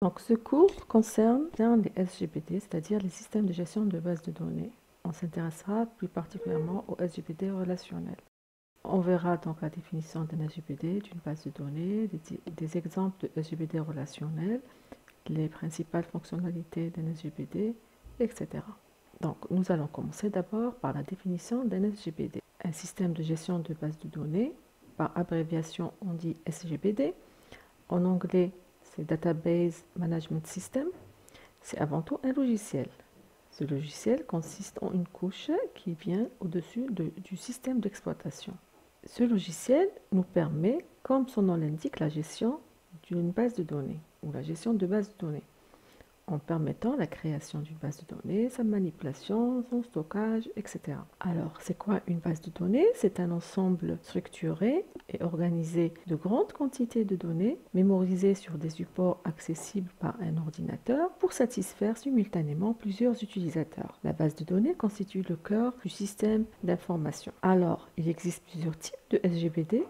Donc, ce cours concerne bien les SGBD, c'est-à-dire les systèmes de gestion de bases de données. On s'intéressera plus particulièrement aux SGBD relationnels. On verra donc la définition d'un SGBD, d'une base de données, des exemples de SGBD relationnels, les principales fonctionnalités d'un SGBD, etc. Donc, nous allons commencer d'abord par la définition d'un SGBD. Un système de gestion de base de données, par abréviation on dit SGBD. En anglais, c'est Database Management System. C'est avant tout un logiciel. Ce logiciel consiste en une couche qui vient au-dessus du système d'exploitation. Ce logiciel nous permet, comme son nom l'indique, la gestion d'une base de données ou la gestion de base de données, en permettant la création d'une base de données, sa manipulation, son stockage, etc. Alors, c'est quoi une base de données? C'est un ensemble structuré et organisé de grandes quantités de données mémorisées sur des supports accessibles par un ordinateur pour satisfaire simultanément plusieurs utilisateurs. La base de données constitue le cœur du système d'information. Alors, il existe plusieurs types de SGBD.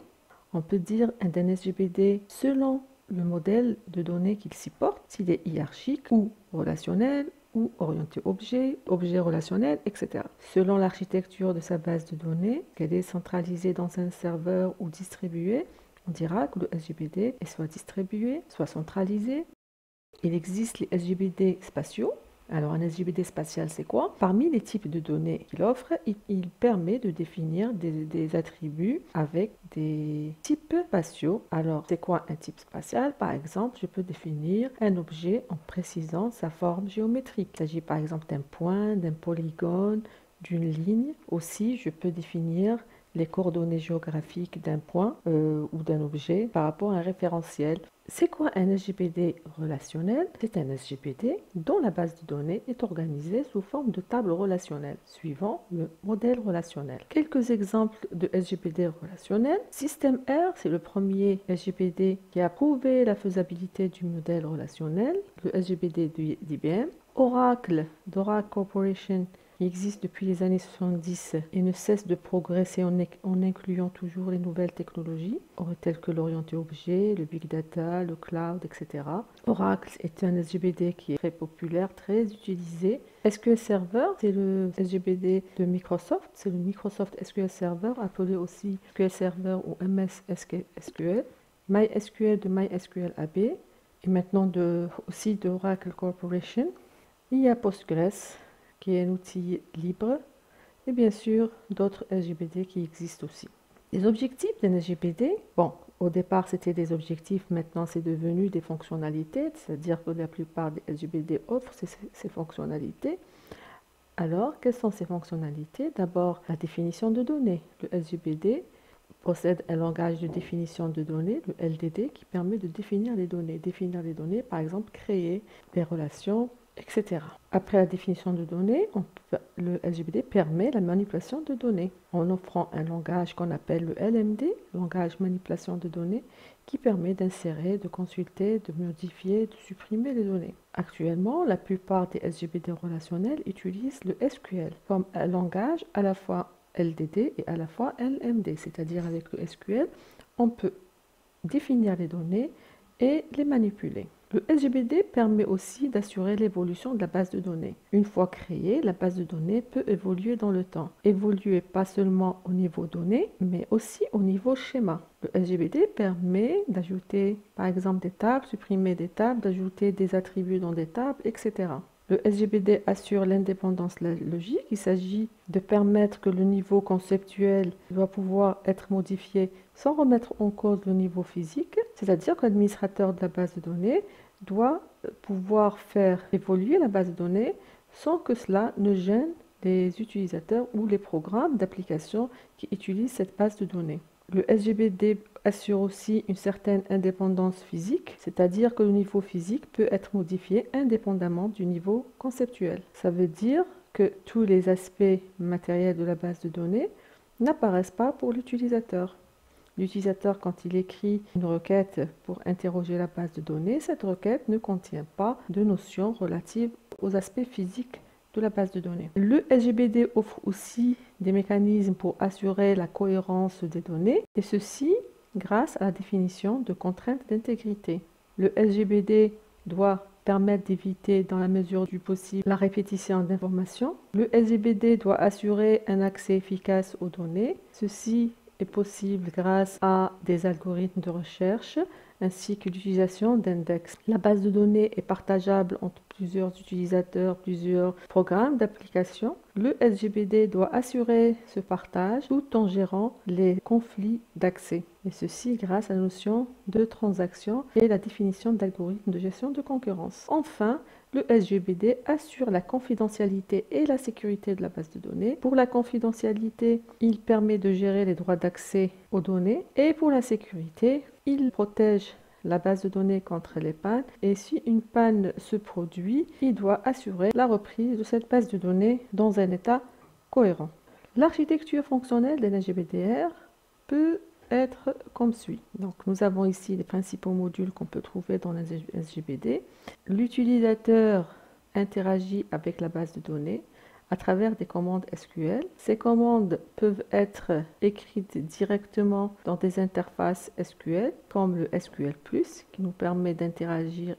On peut dire d'un SGBD selon le modèle de données qu'il supporte, s'il est hiérarchique ou relationnel ou orienté objet, objet relationnel, etc. Selon l'architecture de sa base de données, qu'elle est centralisée dans un serveur ou distribuée, on dira que le SGBD est soit distribué, soit centralisé. Il existe les SGBD spatiaux. Alors, un SGBD spatial, c'est quoi? Parmi les types de données qu'il offre, il permet de définir des attributs avec des types spatiaux. Alors, c'est quoi un type spatial? Par exemple, je peux définir un objet en précisant sa forme géométrique. Il s'agit par exemple d'un point, d'un polygone, d'une ligne. Aussi, je peux définir les coordonnées géographiques d'un point ou d'un objet par rapport à un référentiel. C'est quoi un SGBD relationnel? C'est un SGBD dont la base de données est organisée sous forme de table relationnelle, suivant le modèle relationnel. Quelques exemples de SGBD relationnels. Système R, c'est le premier SGBD qui a prouvé la faisabilité du modèle relationnel, le SGBD d'IBM. Oracle, d'Oracle Corporation, qui existe depuis les années 70 et ne cesse de progresser en incluant toujours les nouvelles technologies, telles que l'orienté objet, le big data, le cloud, etc. Oracle est un SGBD qui est très populaire, très utilisé. SQL Server, c'est le SGBD de Microsoft, c'est le Microsoft SQL Server, appelé aussi SQL Server ou MS SQL. MySQL de MySQL AB, et maintenant aussi d'Oracle Corporation. Il y a Postgres, qui est un outil libre, et bien sûr d'autres SGBD qui existent aussi. Les objectifs d'un SGBD, bon, au départ c'était des objectifs, maintenant c'est devenu des fonctionnalités, c'est-à-dire que la plupart des SGBD offrent ces fonctionnalités. Alors, quelles sont ces fonctionnalités? D'abord, la définition de données. Le SGBD possède un langage de définition de données, le LDD, qui permet de définir les données. Définir les données, par exemple, créer des relations, etc. Après la définition de données, le SGBD permet la manipulation de données en offrant un langage qu'on appelle le LMD, langage manipulation de données, qui permet d'insérer, de consulter, de modifier, de supprimer les données. Actuellement, la plupart des SGBD relationnels utilisent le SQL comme un langage à la fois LDD et à la fois LMD, c'est-à-dire avec le SQL, on peut définir les données et les manipuler. Le SGBD permet aussi d'assurer l'évolution de la base de données. Une fois créée, la base de données peut évoluer dans le temps. Évoluer pas seulement au niveau données, mais aussi au niveau schéma. Le SGBD permet d'ajouter par exemple des tables, supprimer des tables, d'ajouter des attributs dans des tables, etc. Le SGBD assure l'indépendance logique. Il s'agit de permettre que le niveau conceptuel doit pouvoir être modifié sans remettre en cause le niveau physique, c'est-à-dire que l'administrateur de la base de données doit pouvoir faire évoluer la base de données sans que cela ne gêne les utilisateurs ou les programmes d'application qui utilisent cette base de données. Le SGBD assure aussi une certaine indépendance physique, c'est-à-dire que le niveau physique peut être modifié indépendamment du niveau conceptuel. Ça veut dire que tous les aspects matériels de la base de données n'apparaissent pas pour l'utilisateur. L'utilisateur, quand il écrit une requête pour interroger la base de données, cette requête ne contient pas de notions relatives aux aspects physiques de la base de données. Le SGBD offre aussi des mécanismes pour assurer la cohérence des données, et ceci grâce à la définition de contraintes d'intégrité. Le SGBD doit permettre d'éviter dans la mesure du possible la répétition d'informations. Le SGBD doit assurer un accès efficace aux données. Ceci est possible grâce à des algorithmes de recherche ainsi que l'utilisation d'index. La base de données est partageable entre plusieurs utilisateurs, plusieurs programmes d'application. Le SGBD doit assurer ce partage tout en gérant les conflits d'accès. Et ceci grâce à la notion de transaction et la définition d'algorithmes de gestion de concurrence. Enfin, le SGBD assure la confidentialité et la sécurité de la base de données. Pour la confidentialité, il permet de gérer les droits d'accès aux données. Et pour la sécurité, il protège la base de données contre les pannes. Et si une panne se produit, il doit assurer la reprise de cette base de données dans un état cohérent. L'architecture fonctionnelle d'un SGBDR peut être comme suit. Donc, nous avons ici les principaux modules qu'on peut trouver dans un SGBD. L'utilisateur interagit avec la base de données à travers des commandes SQL. Ces commandes peuvent être écrites directement dans des interfaces SQL, comme le SQL+, qui nous permet d'interagir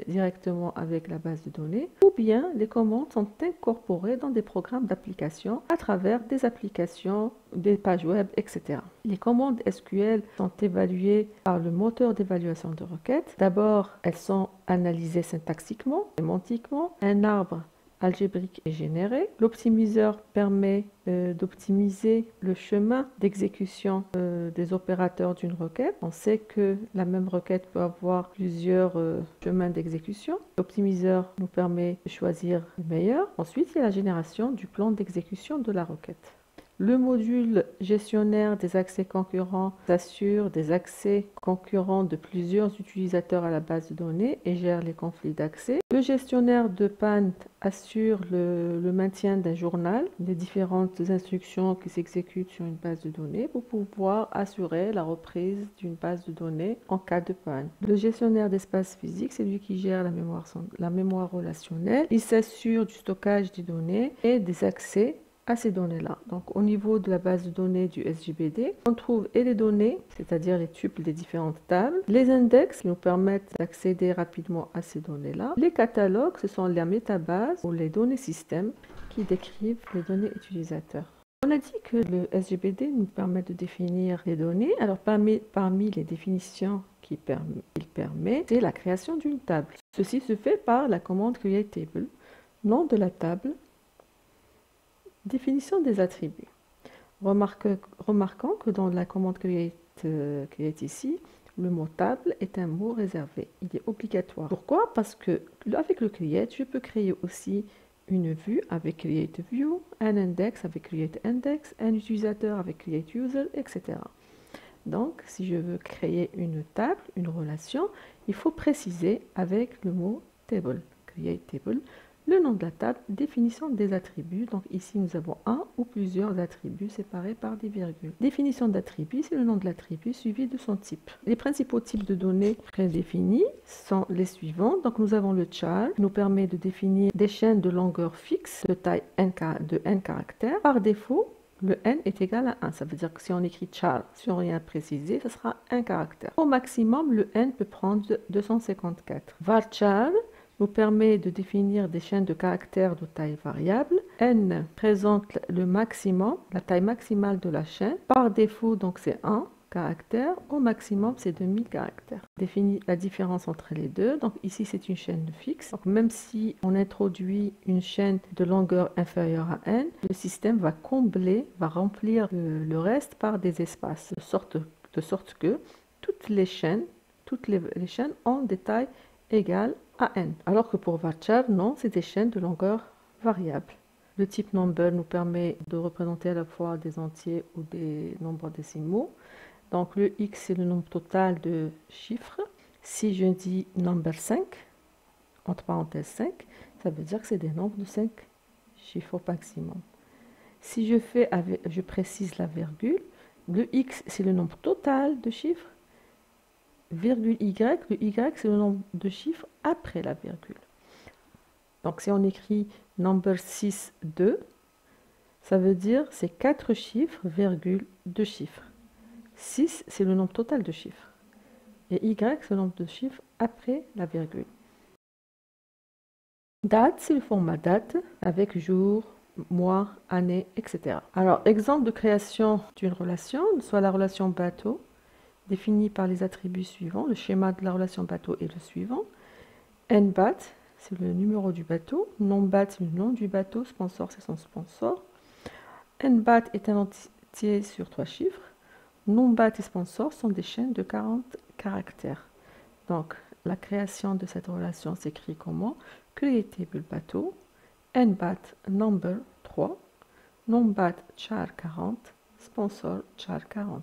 directement avec la base de données, ou bien les commandes sont incorporées dans des programmes d'application à travers des applications, des pages web, etc. Les commandes SQL sont évaluées par le moteur d'évaluation de requêtes. D'abord, elles sont analysées syntaxiquement, sémantiquement. Un arbre algébrique est généré. L'optimiseur permet d'optimiser le chemin d'exécution des opérateurs d'une requête. On sait que la même requête peut avoir plusieurs chemins d'exécution. L'optimiseur nous permet de choisir le meilleur. Ensuite, il y a la génération du plan d'exécution de la requête. Le module gestionnaire des accès concurrents assure des accès concurrents de plusieurs utilisateurs à la base de données et gère les conflits d'accès. Le gestionnaire de panne assure le maintien d'un journal, des différentes instructions qui s'exécutent sur une base de données pour pouvoir assurer la reprise d'une base de données en cas de panne. Le gestionnaire d'espace physique, c'est lui qui gère la mémoire relationnelle. Il s'assure du stockage des données et des accès à ces données-là. Donc, au niveau de la base de données du SGBD, on trouve et les données, c'est-à-dire les tuples des différentes tables, les index qui nous permettent d'accéder rapidement à ces données-là, les catalogues, ce sont les métabases ou les données systèmes qui décrivent les données utilisateurs. On a dit que le SGBD nous permet de définir les données. Alors, parmi les définitions qu'il permet, c'est la création d'une table. Ceci se fait par la commande createTable, nom de la table, définition des attributs. Remarquons que dans la commande create ici, le mot table est un mot réservé. Il est obligatoire. Pourquoi? Parce que avec le create, je peux créer aussi une vue avec create view, un index avec create index, un utilisateur avec create user, etc. Donc, si je veux créer une table, une relation, il faut préciser avec le mot table, create table, le nom de la table, définition des attributs. Donc ici, nous avons un ou plusieurs attributs séparés par des virgules. Définition d'attribut, c'est le nom de l'attribut suivi de son type. Les principaux types de données prédéfinis sont les suivants. Donc nous avons le char, qui nous permet de définir des chaînes de longueur fixe de taille de n caractères. Par défaut, le n est égal à 1. Ça veut dire que si on écrit char, si on rien précisé, ce sera un caractère. Au maximum, le n peut prendre 254. Varchar nous permet de définir des chaînes de caractères de taille variable. N présente le maximum, la taille maximale de la chaîne. Par défaut, donc c'est 1 caractère. Au maximum, c'est 2000 caractères. Définit la différence entre les deux. Donc ici, c'est une chaîne fixe. Donc, même si on introduit une chaîne de longueur inférieure à n, le système va remplir le reste par des espaces, de sorte que toutes les chaînes ont des tailles égales à n. Alors que pour varchar, non, c'est des chaînes de longueur variable. Le type number nous permet de représenter à la fois des entiers ou des nombres décimaux. Donc le x, c'est le nombre total de chiffres. Si je dis number 5, entre parenthèses 5, ça veut dire que c'est des nombres de 5 chiffres au maximum. Si je précise la virgule, le x, c'est le nombre total de chiffres. Virgule y, le y, c'est le nombre de chiffres après la virgule. Donc si on écrit number 6, 2, ça veut dire c'est 4 chiffres, virgule 2 chiffres. 6, c'est le nombre total de chiffres. Et y, c'est le nombre de chiffres après la virgule. Date, c'est le format date avec jour, mois, année, etc. Alors, exemple de création d'une relation, soit la relation bateau, définie par les attributs suivants. Le schéma de la relation bateau est le suivant. NBAT, c'est le numéro du bateau. NOMBAT, c'est le nom du bateau. Sponsor, c'est son sponsor. NBAT est un entier sur 3 chiffres. NOMBAT et sponsor sont des chaînes de 40 caractères. Donc, la création de cette relation s'écrit comment? Creatable bateau, NBAT number 3, NOMBAT char 40, sponsor char 40.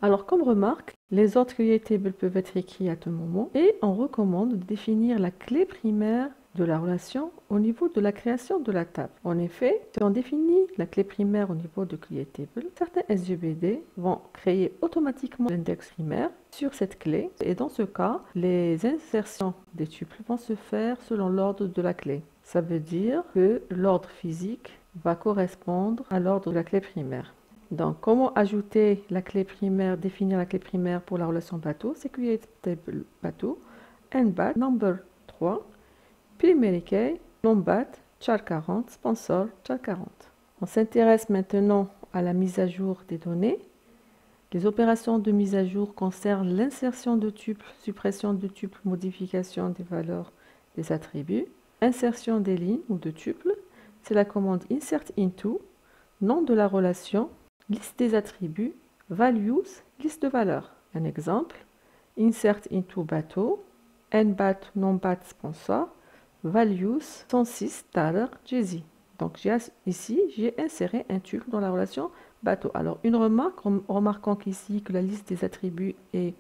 Alors, comme remarque, les autres creatables peuvent être écrits à tout moment et on recommande de définir la clé primaire de la relation au niveau de la création de la table. En effet, si on définit la clé primaire au niveau de creatable, certains SGBD vont créer automatiquement l'index primaire sur cette clé et dans ce cas, les insertions des tuples vont se faire selon l'ordre de la clé. Ça veut dire que l'ordre physique va correspondre à l'ordre de la clé primaire. Donc, comment ajouter la clé primaire, définir la clé primaire pour la relation bateau? C'est creatable bateau, NBAT number 3, primary key, NOMBAT, char 40, sponsor, char 40. On s'intéresse maintenant à la mise à jour des données. Les opérations de mise à jour concernent l'insertion de tuples, suppression de tuples, modification des valeurs des attributs, insertion des lignes ou de tuples. C'est la commande insert into, nom de la relation, liste des attributs, values, liste de valeurs. Un exemple, insert into bateau, NBAT, NOMBAT, sponsor, values 106 $, donc ici, j'ai inséré un tuple dans la relation bateau. Alors, une remarque, remarquons qu'ici que la liste des attributs est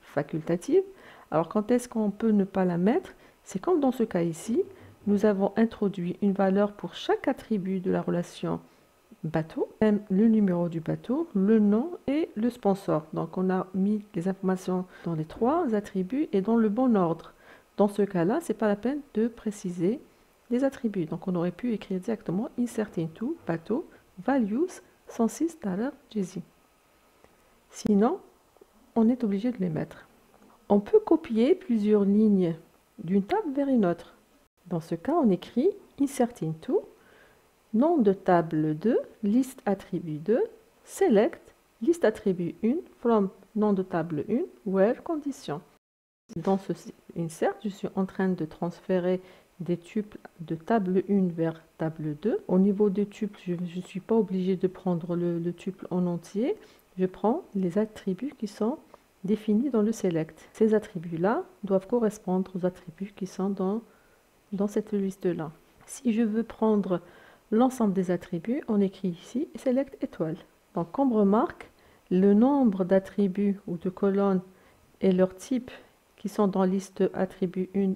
facultative. Alors, quand est-ce qu'on peut ne pas la mettre? C'est comme dans ce cas ici, nous avons introduit une valeur pour chaque attribut de la relation bateau, même le numéro du bateau, le nom et le sponsor. Donc, on a mis les informations dans les 3 attributs et dans le bon ordre. Dans ce cas-là, ce n'est pas la peine de préciser les attributs. Donc, on aurait pu écrire directement insert into bateau values 106 $. Sinon, on est obligé de les mettre. On peut copier plusieurs lignes d'une table vers une autre. Dans ce cas, on écrit insert into nom de table 2, liste attribut 2, select, liste attribut 1, from nom de table 1, where condition. Dans ce insert, je suis en train de transférer des tuples de table 1 vers table 2. Au niveau des tuples, je ne suis pas obligé de prendre le tuple en entier. Je prends les attributs qui sont définis dans le select. Ces attributs-là doivent correspondre aux attributs qui sont dans cette liste-là. Si je veux prendre l'ensemble des attributs, on écrit ici select étoile. Donc, comme remarque, le nombre d'attributs ou de colonnes et leur type qui sont dans liste attribut 1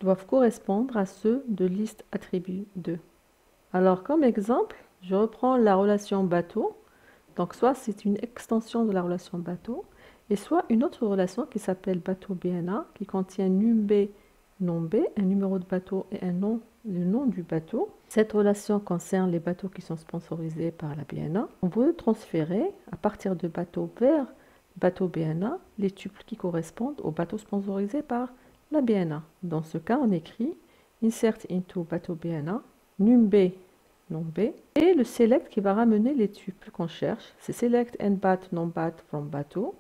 doivent correspondre à ceux de liste attribut 2. Alors, comme exemple, je reprends la relation bateau. Donc, soit c'est une extension de la relation bateau, et soit une autre relation qui s'appelle bateau BNA, qui contient numB, nom B, un numéro de bateau et un nom, le nom du bateau. Cette relation concerne les bateaux qui sont sponsorisés par la BNA. On veut transférer à partir de bateau vers bateau BNA les tuples qui correspondent aux bateaux sponsorisés par la BNA. Dans ce cas, on écrit insert into bateau BNA, num B, nom B, et le select qui va ramener les tuples qu'on cherche. C'est select NBAT, NOMBAT from bateau,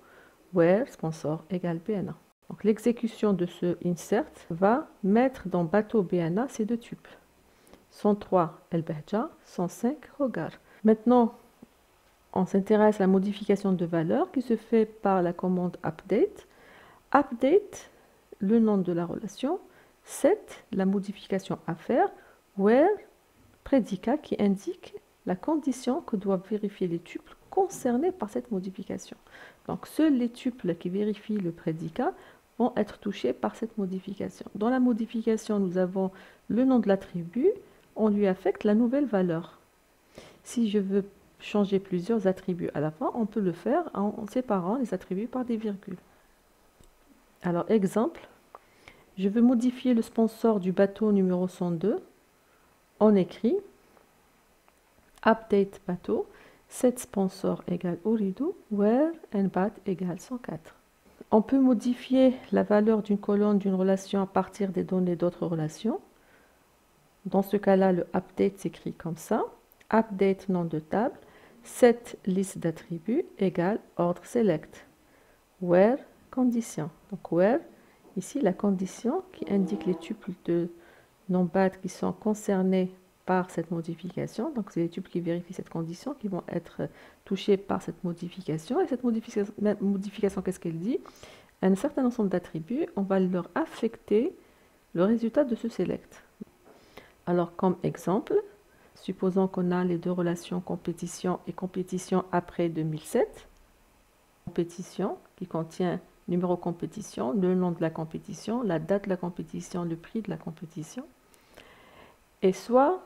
where sponsor égale BNA. Donc l'exécution de ce insert va mettre dans bateau BNA ces 2 tuples. 103 El Behja, 105 Hogar. Maintenant, on s'intéresse à la modification de valeur qui se fait par la commande update. Update, le nom de la relation. Set, la modification à faire. Where, prédicat qui indique la condition que doivent vérifier les tuples concernés par cette modification. Donc, seuls les tuples qui vérifient le prédicat vont être touchés par cette modification. Dans la modification, nous avons le nom de l'attribut, on lui affecte la nouvelle valeur. Si je veux changer plusieurs attributs à la fois, on peut le faire en séparant les attributs par des virgules. Alors, exemple, je veux modifier le sponsor du bateau numéro 102. On écrit update bateau, set sponsor égale Oridu, where NBAT égale 104. On peut modifier la valeur d'une colonne d'une relation à partir des données d'autres relations. Dans ce cas-là, le update s'écrit comme ça. Update nom de table, set liste d'attributs égale ordre select. Where condition. Donc where, ici la condition qui indique les tuples de non-bad qui sont concernés par cette modification. Donc c'est les tuples qui vérifient cette condition qui vont être touchés par cette modification. Et cette modification qu'est-ce qu'elle dit? Un certain ensemble d'attributs, on va leur affecter le résultat de ce select. Alors comme exemple, supposons qu'on a les deux relations compétition et compétition après 2007. Compétition qui contient numéro compétition, le nom de la compétition, la date de la compétition, le prix de la compétition. Et soit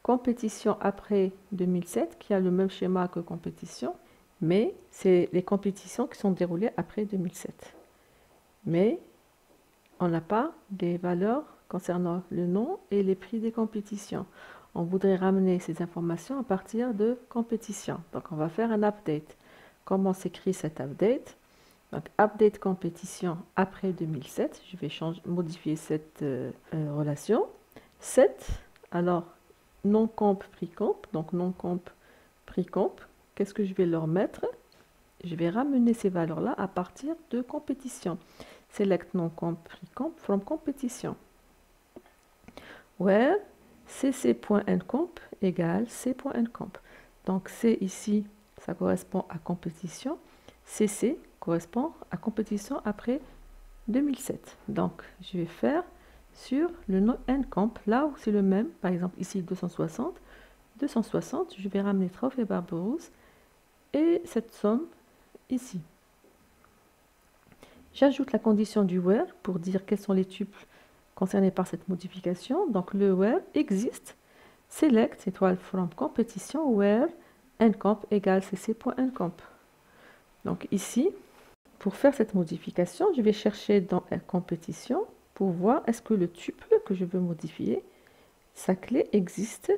compétition après 2007 qui a le même schéma que compétition, mais c'est les compétitions qui sont déroulées après 2007. Mais on n'a pas des valeurs concernant le nom et les prix des compétitions. On voudrait ramener ces informations à partir de compétition. Donc on va faire un update. Comment s'écrit cet update? Donc update compétition après 2007. Je vais modifier cette relation. Set, alors non comp prix comp. Donc non comp prix comp. Qu'est-ce que je vais leur mettre? Je vais ramener ces valeurs-là à partir de compétition. Select non comp prix comp from compétition. Where cc.ncomp égale c.ncomp. Donc c ici, ça correspond à compétition. cc correspond à compétition après 2007. Donc je vais faire sur le nom ncomp, là où c'est le même, par exemple ici 260, je vais ramener Trauff et Barberousse et cette somme ici. J'ajoute la condition du where pour dire quels sont les tuples concernés par cette modification. Donc le where existe, select étoile from compétition where ncomp égale cc.ncomp. Donc ici, pour faire cette modification, je vais chercher dans la compétition pour voir est-ce que le tuple que je veux modifier, sa clé existe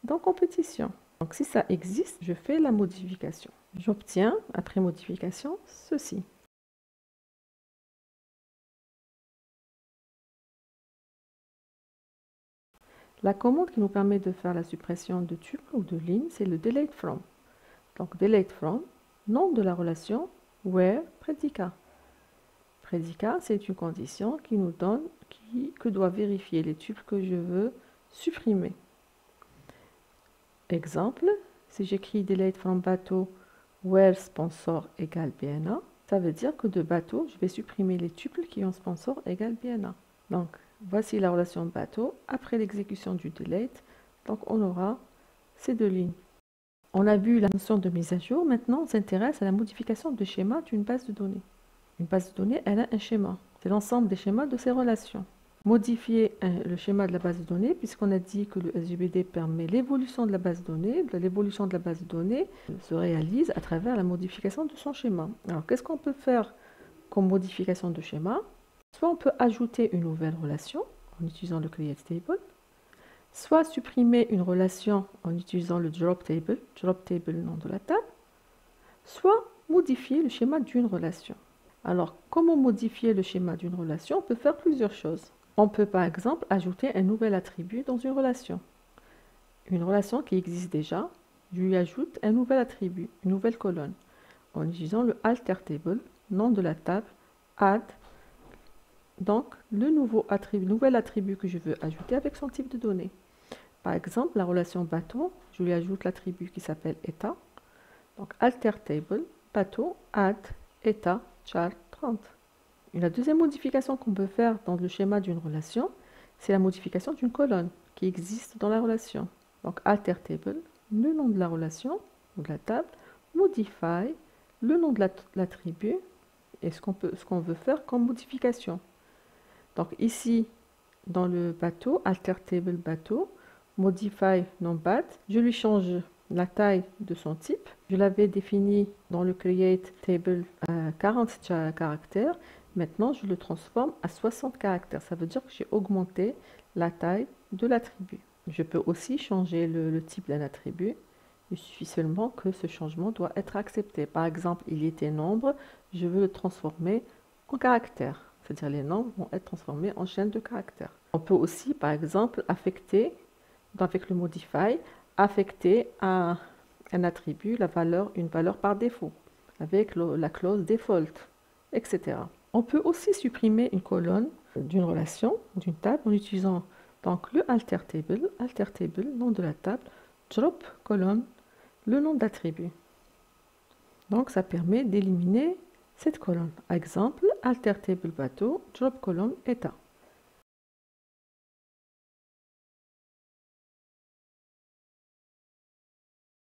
dans compétition. Donc si ça existe, je fais la modification. J'obtiens, après modification, ceci. La commande qui nous permet de faire la suppression de tuples ou de lignes, c'est le delete from. Donc delete from, nom de la relation, where, prédicat. Prédicat, c'est une condition qui nous donne que doit vérifier les tuples que je veux supprimer. Exemple, si j'écris delete from bateau, where sponsor égale BNA, ça veut dire que de bateau, je vais supprimer les tuples qui ont sponsor égale BNA. Donc, voici la relation bateau après l'exécution du delete. Donc, on aura ces deux lignes. On a vu la notion de mise à jour. Maintenant, on s'intéresse à la modification de schéma d'une base de données. Une base de données, elle a un schéma. C'est l'ensemble des schémas de ces relations. Modifier le schéma de la base de données, puisqu'on a dit que le SGBD permet l'évolution de la base de données. L'évolution de la base de données se réalise à travers la modification de son schéma. Alors, qu'est-ce qu'on peut faire comme modification de schéma? Soit on peut ajouter une nouvelle relation en utilisant le create table, soit supprimer une relation en utilisant le drop table nom de la table, soit modifier le schéma d'une relation. Alors, comment modifier le schéma d'une relation? On peut faire plusieurs choses. On peut par exemple ajouter un nouvel attribut dans une relation. Une relation qui existe déjà, je lui ajoute un nouvel attribut, une nouvelle colonne, en utilisant le alter table, nom de la table, add, donc le nouvel attribut que je veux ajouter avec son type de données. Par exemple, la relation bateau, je lui ajoute l'attribut qui s'appelle état. Donc alter table, bateau, add, état, char 30. La deuxième modification qu'on peut faire dans le schéma d'une relation, c'est la modification d'une colonne qui existe dans la relation. Donc alter table, le nom de la relation ou de la table, modify, le nom de l'attribut et ce qu'on veut faire comme modification. Donc ici, dans le bateau, alter table bateau, modify non-bad, je lui change la taille de son type. Je l'avais défini dans le create table à 40 caractères. Maintenant, je le transforme à 60 caractères. Ça veut dire que j'ai augmenté la taille de l'attribut. Je peux aussi changer le type d'un attribut. Il suffit seulement que ce changement doit être accepté. Par exemple, il était nombre, je veux le transformer en caractère. C'est-à-dire les nombres vont être transformés en chaîne de caractères. On peut aussi, par exemple, affecter avec le modify, affecter à un attribut une valeur par défaut, avec la clause default, etc. On peut aussi supprimer une colonne d'une relation, d'une table, en utilisant donc le alter table, nom de la table, drop colonne, le nom d'attribut. Donc ça permet d'éliminer cette colonne. Exemple, alter table bateau, drop colonne état.